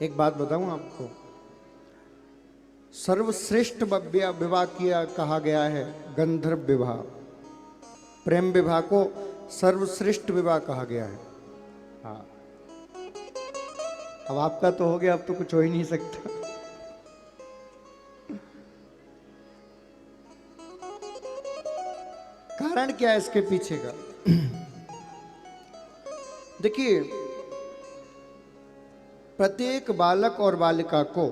एक बात बताऊं आपको, सर्वश्रेष्ठ विवाह किया कहा गया है गंधर्व विवाह। प्रेम विवाह को सर्वश्रेष्ठ विवाह कहा गया है। हाँ, अब आपका तो हो गया, अब तो कुछ हो ही नहीं सकता। कारण क्या है इसके पीछे का? देखिए, प्रत्येक बालक और बालिका को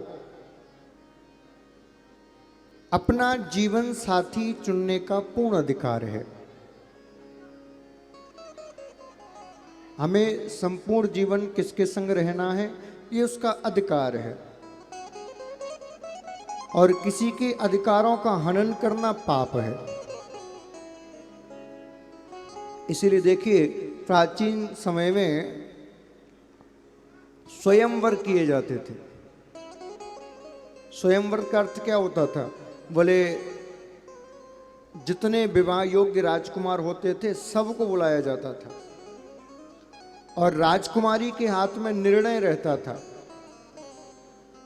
अपना जीवन साथी चुनने का पूर्ण अधिकार है। हमें संपूर्ण जीवन किसके संग रहना है, ये उसका अधिकार है। और किसी के अधिकारों का हनन करना पाप है। इसीलिए देखिए, प्राचीन समय में स्वयंवर किए जाते थे। स्वयंवर का अर्थ क्या होता था? बोले जितने विवाह योग्य राजकुमार होते थे सबको बुलाया जाता था और राजकुमारी के हाथ में निर्णय रहता था।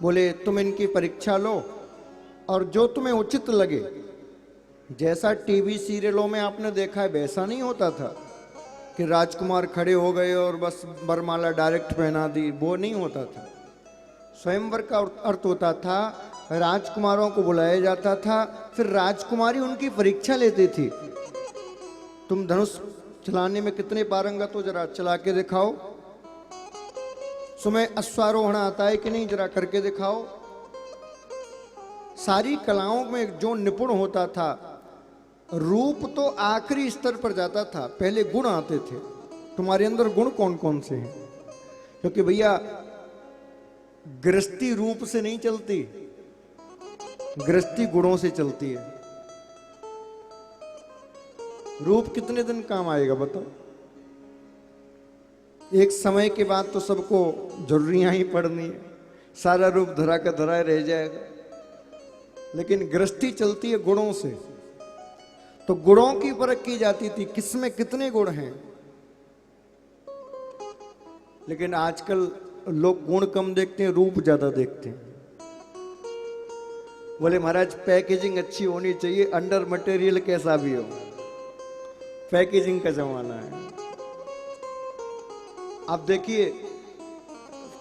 बोले तुम इनकी परीक्षा लो और जो तुम्हें उचित लगे, जैसा टीवी सीरियलों में आपने देखा है वैसा नहीं होता था कि राजकुमार खड़े हो गए और बस वरमाला डायरेक्ट पहना दी, वो नहीं होता था। स्वयंवर का अर्थ होता था राजकुमारों को बुलाया जाता था, फिर राजकुमारी उनकी परीक्षा लेती थी। तुम धनुष चलाने में कितने पारंगत हो, जरा चला के दिखाओ। तुम्हें अश्वारोहण आता है कि नहीं, जरा करके दिखाओ। सारी कलाओं में जो निपुण होता था, रूप तो आखिरी स्तर पर जाता था, पहले गुण आते थे। तुम्हारे अंदर गुण कौन कौन से हैं? क्योंकि भैया गृहस्थी रूप से नहीं चलती, गृहस्थी गुणों से चलती है। रूप कितने दिन काम आएगा बताओ? एक समय के बाद तो सबको जरूरियां ही पड़नी है, सारा रूप धरा का धरा रह जाएगा। लेकिन गृहस्थी चलती है गुणों से, तो गुणों की परख की जाती थी, किसमें कितने गुण हैं। लेकिन आजकल लोग गुण कम देखते हैं, रूप ज्यादा देखते हैं। बोले महाराज पैकेजिंग अच्छी होनी चाहिए, अंडर मटेरियल कैसा भी हो। पैकेजिंग का जमाना है। आप देखिए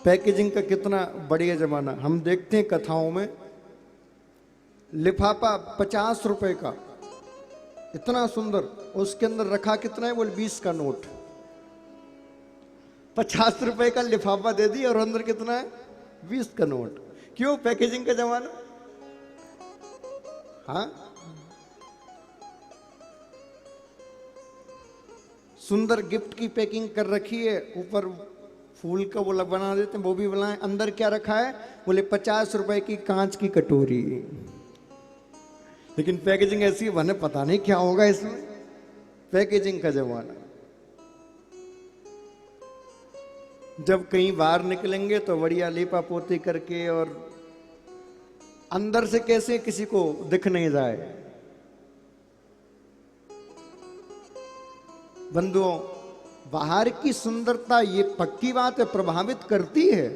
पैकेजिंग का कितना बढ़िया जमाना। हम देखते हैं कथाओं में लिफाफा 50 रुपए का, इतना सुंदर, उसके अंदर रखा कितना है? बोले 20 का नोट। 50 रुपए का लिफाफा दे दिया और अंदर कितना है? 20 का नोट। क्यों? पैकेजिंग का जमाना। हाँ, सुंदर गिफ्ट की पैकिंग कर रखी है, ऊपर फूल का वो बना देते हैं, वो भी बनाए। अंदर क्या रखा है? बोले 50 रुपए की कांच की कटोरी। लेकिन पैकेजिंग ऐसी बने, पता नहीं क्या होगा इसमें। पैकेजिंग का जमाना। जब कहीं बाहर निकलेंगे तो बढ़िया लीपा पोती करके, और अंदर से कैसे किसी को दिख नहीं जाए। बंधुओं, बाहर की सुंदरता ये पक्की बात है प्रभावित करती है,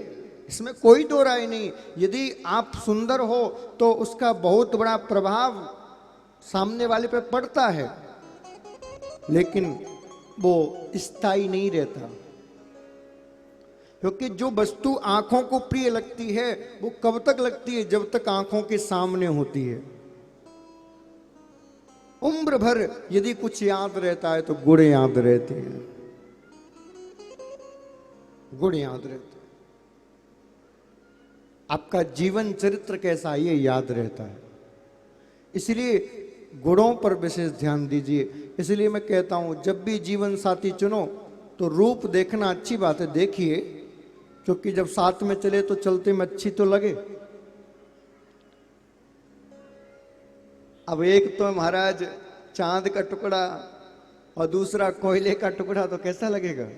इसमें कोई दो राय नहीं। यदि आप सुंदर हो तो उसका बहुत बड़ा प्रभाव सामने वाले पे पड़ता है, लेकिन वो स्थायी नहीं रहता। क्योंकि जो वस्तु आंखों को प्रिय लगती है वो कब तक लगती है? जब तक आंखों के सामने होती है। उम्र भर यदि कुछ याद रहता है तो गुण याद रहते हैं, गुण याद रहते हैं। आपका जीवन चरित्र कैसा ये याद रहता है। इसलिए गुणों पर विशेष ध्यान दीजिए। इसलिए मैं कहता हूं जब भी जीवन साथी चुनो तो रूप देखना अच्छी बात है, देखिए, क्योंकि जब साथ में चले तो चलते में अच्छी तो लगे। अब एक तो महाराज चांद का टुकड़ा और दूसरा कोयले का टुकड़ा, तो कैसा लगेगा?